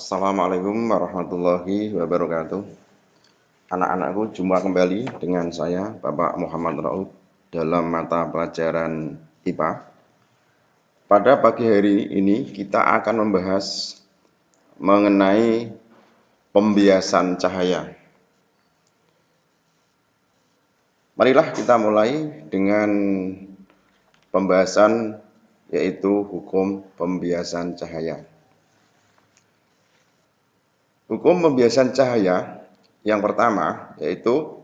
Assalamualaikum warahmatullahi wabarakatuh. Anak-anakku, jumpa kembali dengan saya, Bapak Muhammad Raud, dalam mata pelajaran IPA. Pada pagi hari ini, kita akan membahas mengenai pembiasan cahaya. Marilah kita mulai dengan pembahasan, yaitu hukum pembiasan cahaya. Hukum pembiasan cahaya yang pertama yaitu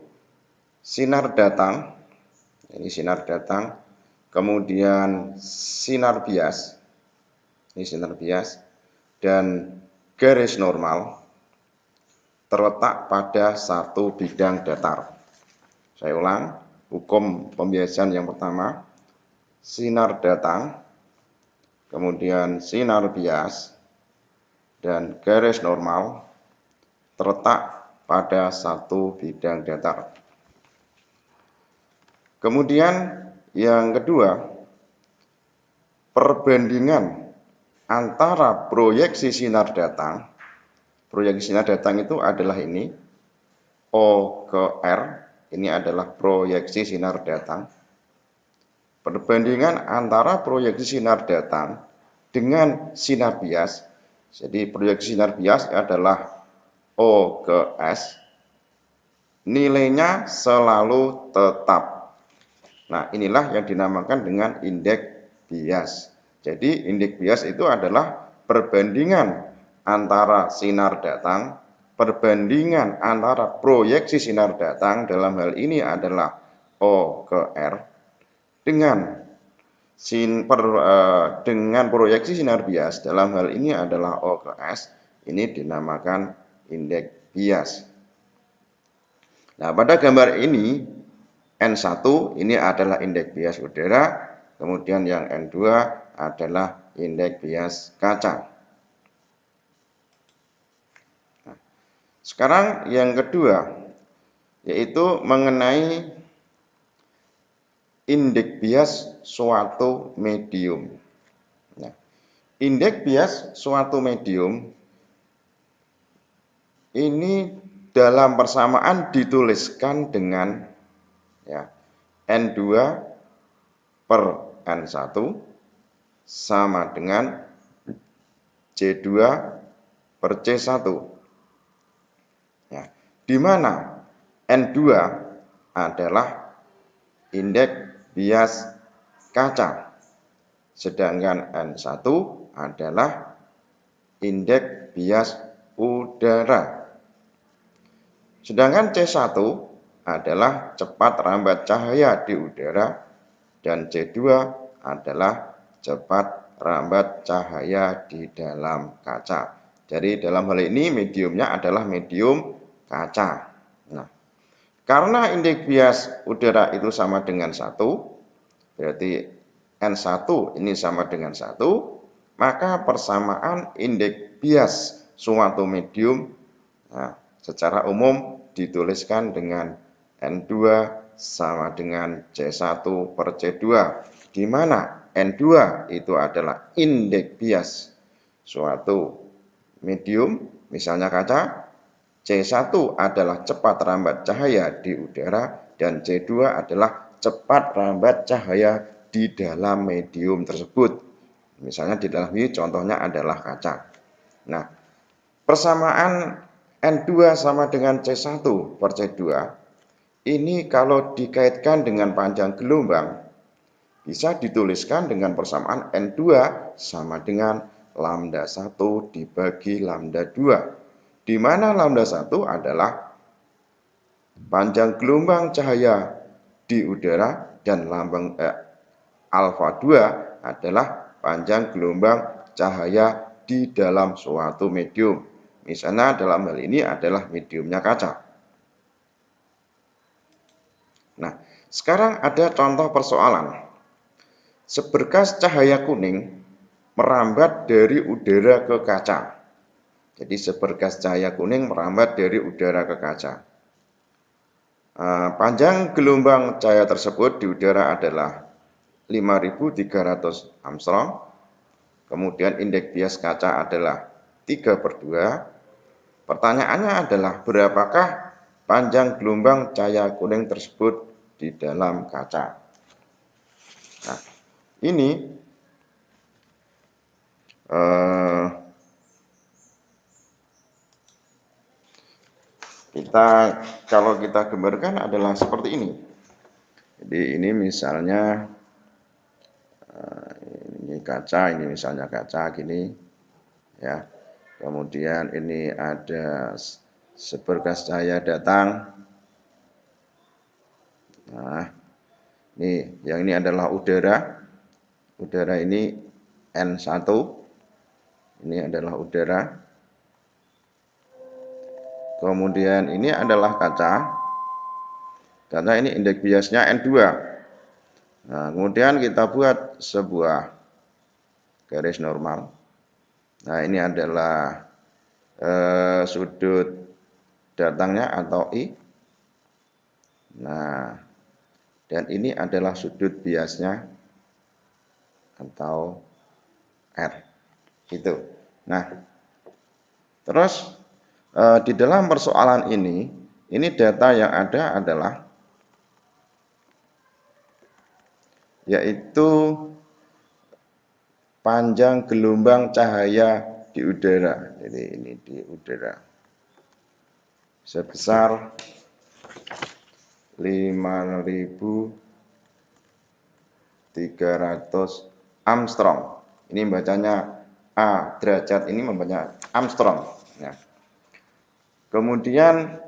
sinar datang, ini sinar datang, kemudian sinar bias, ini sinar bias, dan garis normal terletak pada satu bidang datar. Saya ulang, hukum pembiasan yang pertama, sinar datang, kemudian sinar bias, dan garis normal terletak pada satu bidang datar. Kemudian yang kedua, perbandingan antara proyeksi sinar datang. Proyeksi sinar datang itu adalah ini, O ke R, ini adalah proyeksi sinar datang. Perbandingan antara proyeksi sinar datang dengan sinar bias. Jadi proyeksi sinar bias adalah O ke S, nilainya selalu tetap. Nah, inilah yang dinamakan dengan indeks bias. Jadi, indeks bias itu adalah perbandingan antara sinar datang, perbandingan antara proyeksi sinar datang, dalam hal ini adalah O ke R, dengan proyeksi sinar bias, dalam hal ini adalah O ke S, ini dinamakan indeks bias. Nah, pada gambar ini N1 ini adalah indeks bias udara, kemudian yang N2 adalah indeks bias kaca. Nah, sekarang yang kedua yaitu mengenai indeks bias suatu medium. Nah, indeks bias suatu medium ini dalam persamaan dituliskan dengan N2 per N1 sama dengan C2 per C1. Di mana N2 adalah indeks bias kaca, sedangkan N1 adalah indeks bias udara. Sedangkan C1 adalah cepat rambat cahaya di udara dan C2 adalah cepat rambat cahaya di dalam kaca. Jadi dalam hal ini mediumnya adalah medium kaca. Nah, karena indeks bias udara itu sama dengan 1, berarti N1 ini sama dengan 1, maka persamaan indeks bias suatu medium secara umum dituliskan dengan N2 sama dengan C1 per C2, di mana N2 itu adalah indeks bias suatu medium, misalnya kaca, C1 adalah cepat rambat cahaya di udara, dan C2 adalah cepat rambat cahaya di dalam medium tersebut. Misalnya di dalam ini contohnya adalah kaca. Nah, persamaan N2 sama dengan C1 per C2, ini kalau dikaitkan dengan panjang gelombang, bisa dituliskan dengan persamaan N2 sama dengan lambda 1 dibagi lambda 2, di mana lambda 1 adalah panjang gelombang cahaya di udara dan alfa 2 adalah panjang gelombang cahaya di dalam suatu medium. Misalnya dalam hal ini adalah mediumnya kaca. Nah, sekarang ada contoh persoalan. Seberkas cahaya kuning merambat dari udara ke kaca. Jadi seberkas cahaya kuning merambat dari udara ke kaca. Panjang gelombang cahaya tersebut di udara adalah 5.300 Armstrong. Kemudian indeks bias kaca adalah 3/2. Pertanyaannya adalah berapakah panjang gelombang cahaya kuning tersebut di dalam kaca. Nah, ini kalau kita gambarkan adalah seperti ini. Jadi ini misalnya ini kaca, ini misalnya kaca gini ya. Kemudian ini ada seberkas cahaya datang. Nah, yang ini adalah udara. Udara ini N1. Ini adalah udara. Kemudian ini adalah kaca. Kaca ini indeks biasnya N2. Nah, kemudian kita buat sebuah garis normal. Nah, ini adalah sudut datangnya atau I. Nah, dan ini adalah sudut biasnya atau R. Itu. Nah, terus di dalam persoalan ini data yang ada adalah yaitu panjang gelombang cahaya di udara. Jadi ini di udara sebesar 5.300 Armstrong. Ini bacanya A derajat, ini membacanya Armstrong. Ya. Kemudian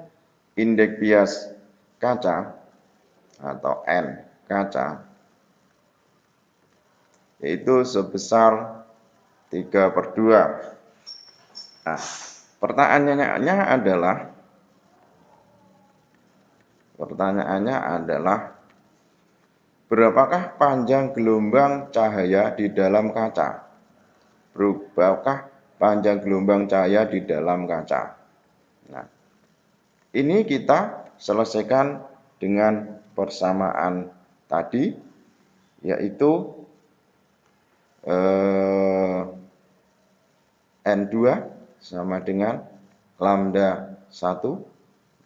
indeks bias kaca atau N kaca yaitu sebesar 3/2. Nah, pertanyaannya adalah berapakah panjang gelombang cahaya di dalam kaca? Berapakah panjang gelombang cahaya di dalam kaca? Nah, ini kita selesaikan dengan persamaan tadi, yaitu N2 sama dengan lambda 1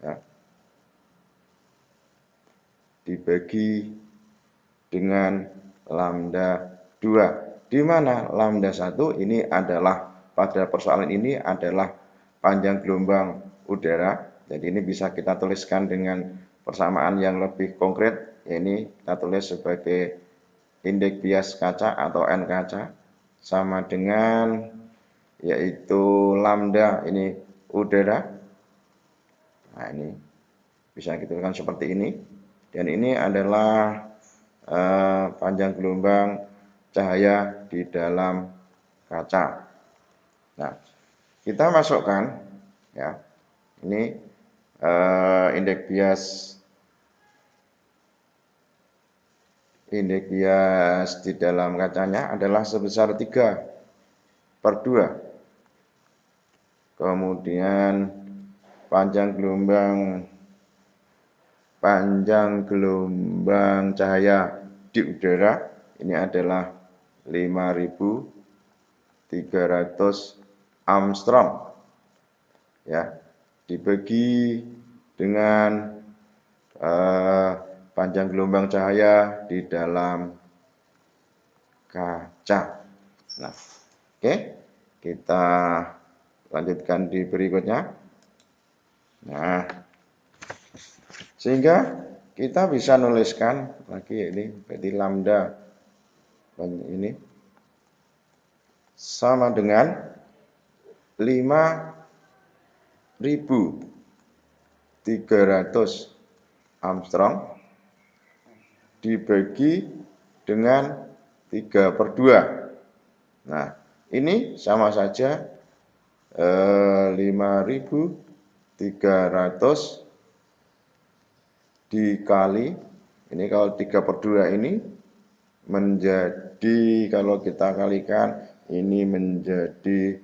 ya, dibagi dengan lambda 2, di mana lambda 1 ini adalah pada persoalan ini adalah panjang gelombang udara. Jadi ini bisa kita tuliskan dengan persamaan yang lebih konkret, ini kita tulis sebagai indeks bias kaca atau N kaca sama dengan yaitu lambda ini udara. Nah, ini bisa kita tuliskan seperti ini. Dan ini adalah panjang gelombang cahaya di dalam kaca. Nah, kita masukkan ya. Ini indeks bias di dalam kacanya adalah sebesar 3/2. Kemudian panjang gelombang cahaya di udara ini adalah 5.300 Armstrong ya, dibagi dengan panjang gelombang cahaya di dalam kaca. Nah, oke, kita lanjutkan di berikutnya. Nah, sehingga kita bisa nuliskan lagi ini, berarti lambda ini sama dengan 5.300 Armstrong dibagi dengan 3/2. Nah, ini sama saja 5.300 dikali ini, kalau 3/2 ini menjadi, kalau kita kalikan ini menjadi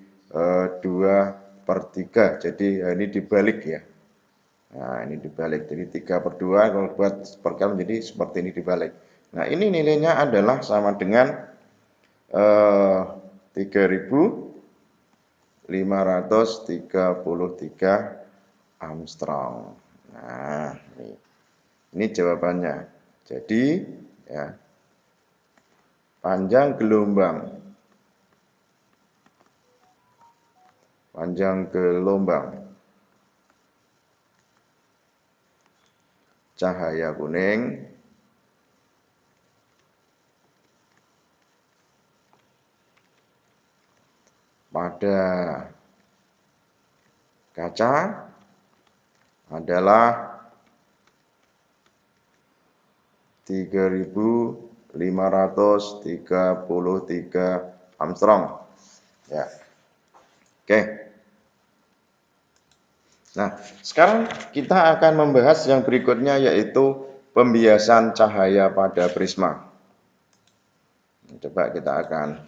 2/3. Jadi ini dibalik ya. Nah, ini dibalik. Jadi 3/2 kalau buat perkali menjadi seperti ini dibalik. Nah, ini nilainya adalah sama dengan 3.000 Armstrong. Nah, ini jawabannya. Jadi, ya, panjang gelombang cahaya kuning pada kaca adalah 3533 Armstrong. Ya. Oke. Nah, sekarang kita akan membahas yang berikutnya, yaitu pembiasan cahaya pada prisma. Coba kita akan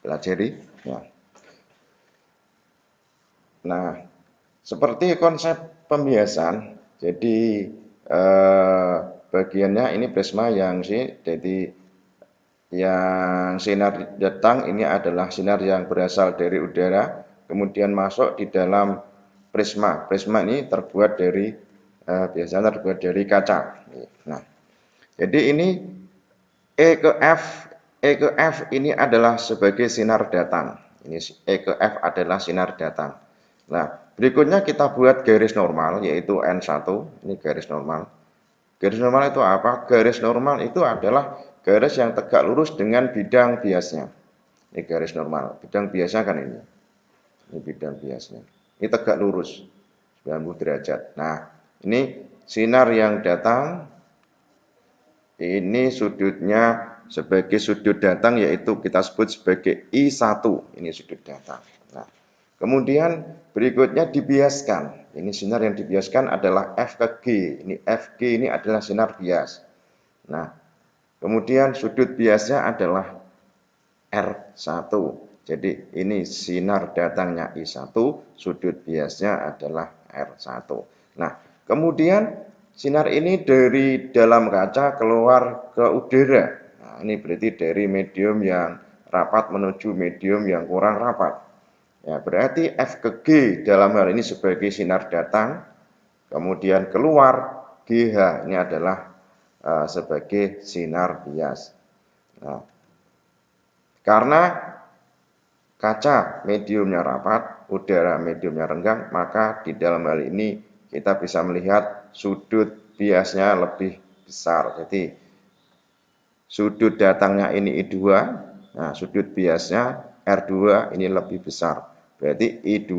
pelajari. Ya. Nah, seperti konsep pembiasan, jadi bagiannya ini prisma jadi yang sinar datang ini adalah sinar yang berasal dari udara, kemudian masuk di dalam prisma. Prisma ini biasanya terbuat dari kaca. Nah, jadi ini E ke F ini adalah sebagai sinar datang. Ini E ke F adalah sinar datang. Nah, berikutnya kita buat garis normal, yaitu N1. Ini garis normal. Garis normal itu apa? Garis normal itu adalah garis yang tegak lurus dengan bidang biasnya. Ini garis normal. Bidang biasnya kan ini. Ini bidang biasnya. Ini tegak lurus 90 derajat. Nah, ini sinar yang datang. Ini sudutnya sebagai sudut datang, yaitu kita sebut sebagai I1. Ini sudut datang. Nah, kemudian berikutnya dibiaskan. Ini sinar yang dibiaskan adalah F ke G. Ini FG ini adalah sinar bias. Nah, kemudian sudut biasnya adalah R1. Jadi ini sinar datangnya I1, sudut biasnya adalah R1. Nah, kemudian sinar ini dari dalam kaca keluar ke udara. Nah, ini berarti dari medium yang rapat menuju medium yang kurang rapat. Ya, berarti F ke G dalam hal ini sebagai sinar datang, kemudian keluar GH ini adalah sebagai sinar bias. Nah, karena kaca mediumnya rapat, udara mediumnya renggang, maka di dalam hal ini kita bisa melihat sudut biasnya lebih besar. Jadi sudut datangnya ini I2, nah sudut biasnya R2 ini lebih besar. Berarti I2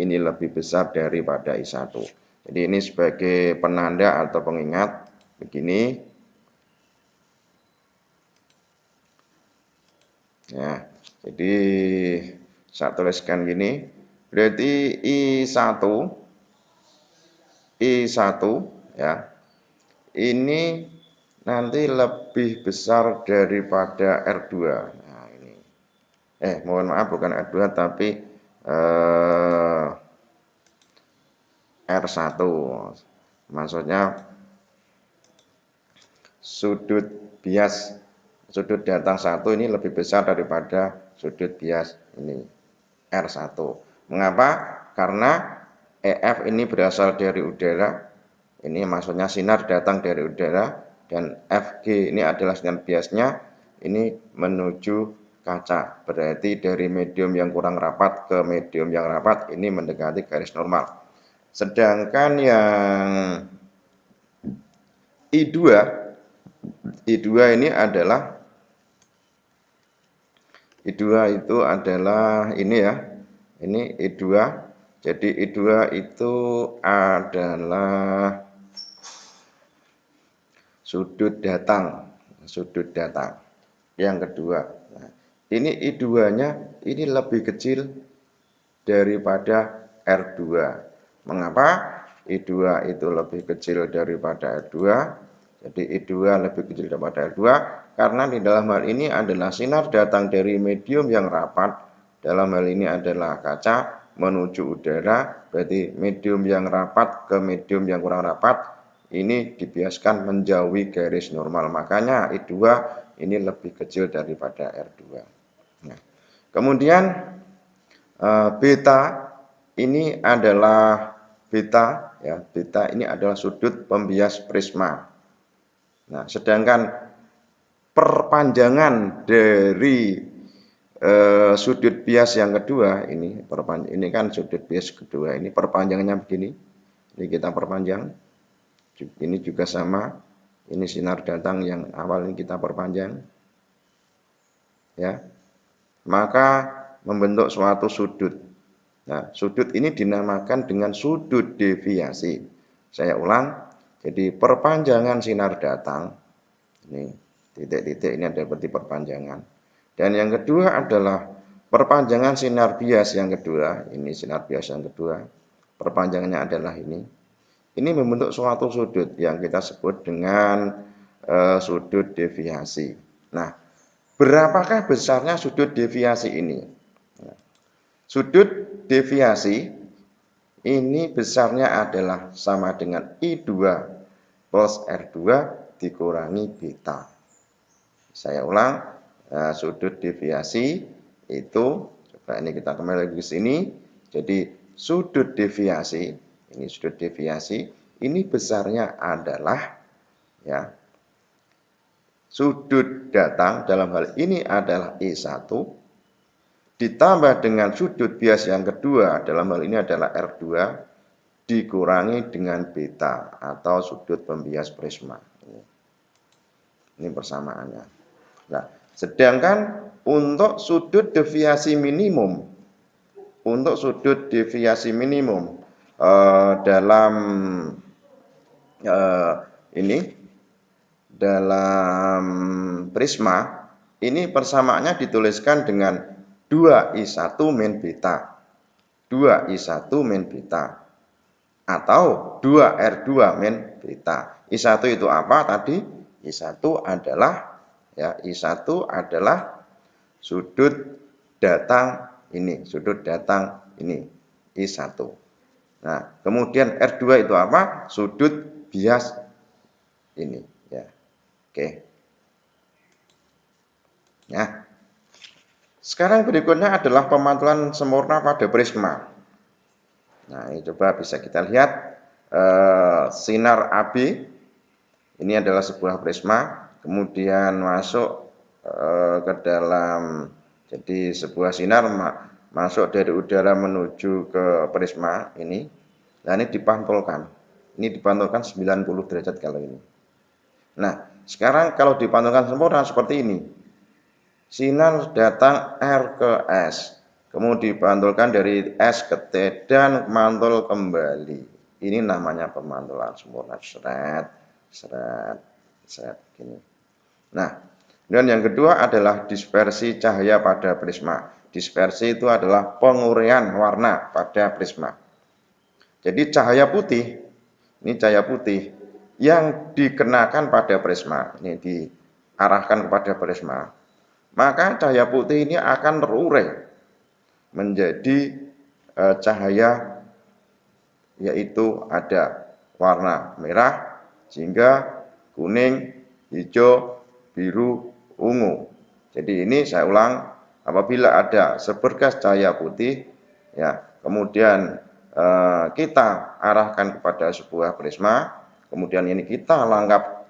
ini lebih besar daripada I1. Jadi ini sebagai penanda atau pengingat begini. Ya, jadi saya tuliskan gini. Berarti I1 ya. Ini nanti lebih besar daripada R2. Nah, ini. Mohon maaf bukan R2 tapi R1. Maksudnya sudut datang 1 ini lebih besar daripada sudut bias ini R1. Mengapa? Karena EF ini berasal dari udara. Ini maksudnya sinar datang dari udara, dan FG ini adalah sinar biasnya ini menuju kaca. Berarti dari medium yang kurang rapat ke medium yang rapat ini mendekati garis normal. Sedangkan yang I2 ini adalah itu adalah ini ya. Ini I2. Jadi I2 itu adalah sudut datang yang kedua. Nah, ini I2-nya ini lebih kecil daripada R2. Mengapa? I2 itu lebih kecil daripada R2. Jadi I2 lebih kecil daripada R2 karena di dalam hal ini adalah sinar datang dari medium yang rapat. Dalam hal ini adalah kaca menuju udara, berarti medium yang rapat ke medium yang kurang rapat ini dibiaskan menjauhi garis normal. Makanya I2 ini lebih kecil daripada R2. Nah, kemudian Beta ini adalah beta ya, beta ini adalah sudut pembias prisma. Nah, sedangkan perpanjangan dari sudut bias yang kedua ini kan sudut bias kedua, ini perpanjangannya begini. Ini kita perpanjang. Ini juga sama. Ini sinar datang yang awal ini kita perpanjang. Ya. Maka membentuk suatu sudut. Nah, sudut ini dinamakan dengan sudut deviasi. Saya ulang. Jadi perpanjangan sinar datang. Ini titik-titik ini ada berarti perpanjangan. Dan yang kedua adalah perpanjangan sinar bias yang kedua. Ini sinar bias yang kedua. Perpanjangannya adalah ini. Ini membentuk suatu sudut yang kita sebut dengan sudut deviasi. Nah, berapakah besarnya sudut deviasi ini? Sudut deviasi ini besarnya adalah sama dengan I2 plus R2 dikurangi beta. Saya ulang, sudut deviasi itu, coba ini kita kembali lagi ke sini. Jadi sudut deviasi, ini sudut deviasi, ini besarnya adalah ya sudut datang dalam hal ini adalah I1 ditambah dengan sudut bias yang kedua dalam hal ini adalah R2 dikurangi dengan beta atau sudut pembias prisma. Ini persamaannya. Nah, sedangkan untuk sudut deviasi minimum, dalam dalam prisma ini persamaannya dituliskan dengan 2I1 min beta. 2I1 min beta atau 2R2 min beta. I1 itu apa tadi? I1 adalah ya, I1 adalah sudut datang ini, I1. Nah, kemudian R2 itu apa? Sudut bias ini ya. Oke. Ya. Sekarang berikutnya adalah pemantulan sempurna pada prisma. Nah, ini coba bisa kita lihat sinar AB ini adalah sebuah prisma, kemudian masuk ke dalam, jadi sebuah sinar masuk dari udara menuju ke prisma ini. Nah, ini dipantulkan. Ini dipantulkan 90 derajat kalau ini. Nah, sekarang kalau dipantulkan sempurna seperti ini. Sinar datang R ke S, kemudian dipantulkan dari S ke T dan mantul kembali. Ini namanya pemantulan sempurna. Seret gini. Nah, dan yang kedua adalah dispersi cahaya pada prisma. Dispersi itu adalah penguraian warna pada prisma. Jadi cahaya putih, ini cahaya putih yang dikenakan pada prisma, ini diarahkan kepada prisma. Maka cahaya putih ini akan terurai menjadi cahaya, yaitu ada warna merah, jingga, kuning, hijau, biru, ungu. Jadi ini saya ulang, apabila ada seberkas cahaya putih, ya kemudian kita arahkan kepada sebuah prisma, kemudian ini kita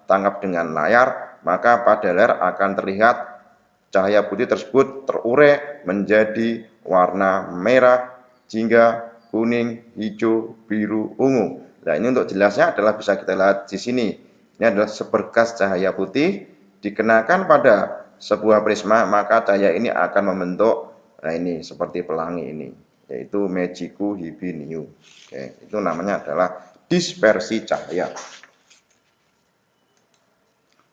tangkap dengan layar, maka pada layar akan terlihat cahaya putih tersebut terurai menjadi warna merah, jingga, kuning, hijau, biru, ungu. Nah, ini untuk jelasnya adalah bisa kita lihat di sini. Ini adalah seberkas cahaya putih dikenakan pada sebuah prisma, maka cahaya ini akan membentuk, nah ini seperti pelangi ini, yaitu Magicu Hibiniu. Oke, itu namanya adalah dispersi cahaya.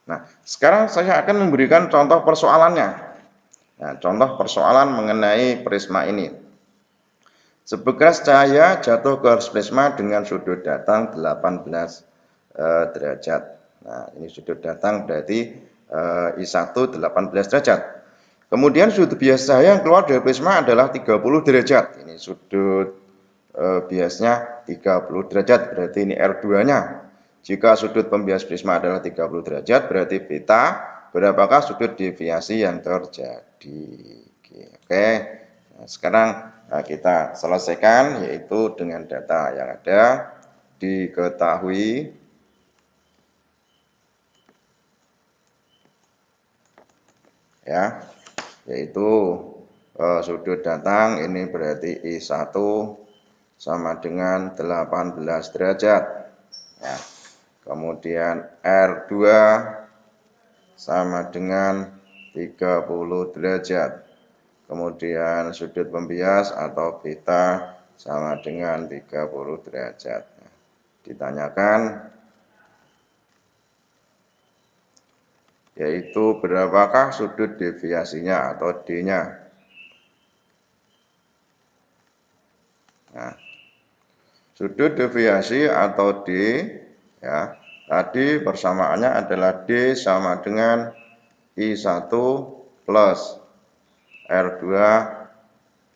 Nah, sekarang saya akan memberikan contoh persoalannya. Nah, contoh persoalan mengenai prisma ini. Seberkas cahaya jatuh ke prisma dengan sudut datang 18 derajat. Nah, ini sudut datang berarti I1 18 derajat. Kemudian sudut bias cahaya yang keluar dari prisma adalah 30 derajat. Ini sudut biasnya 30 derajat, berarti ini R2-nya. Jika sudut pembias prisma adalah 30 derajat, berarti beta berapakah sudut deviasi yang terjadi. Oke. Nah, sekarang Nah, kita selesaikan yaitu dengan data yang ada. Diketahui ya, yaitu sudut datang ini berarti I1 sama dengan 18 derajat ya. Kemudian R2 sama dengan 30 derajat. Kemudian sudut pembias atau beta sama dengan 30 derajat. Ditanyakan yaitu berapakah sudut deviasinya atau D-nya. Nah, sudut deviasi atau D ya, tadi persamaannya adalah D sama dengan I1 plus R2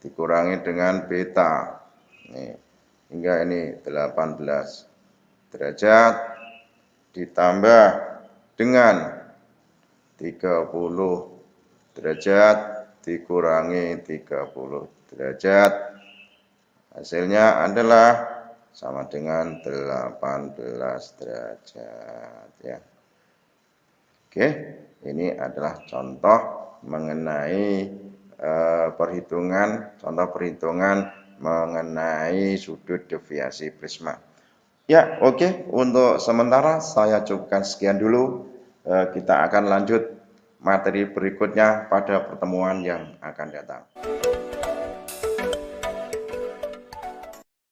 dikurangi dengan beta. Nih, hingga ini 18 derajat ditambah dengan 30 derajat dikurangi 30 derajat. Hasilnya adalah sama dengan 18 derajat ya. Oke, ini adalah contoh mengenai contoh perhitungan mengenai sudut deviasi prisma. Ya, oke. Untuk sementara saya cukupkan sekian dulu. Kita akan lanjut materi berikutnya pada pertemuan yang akan datang.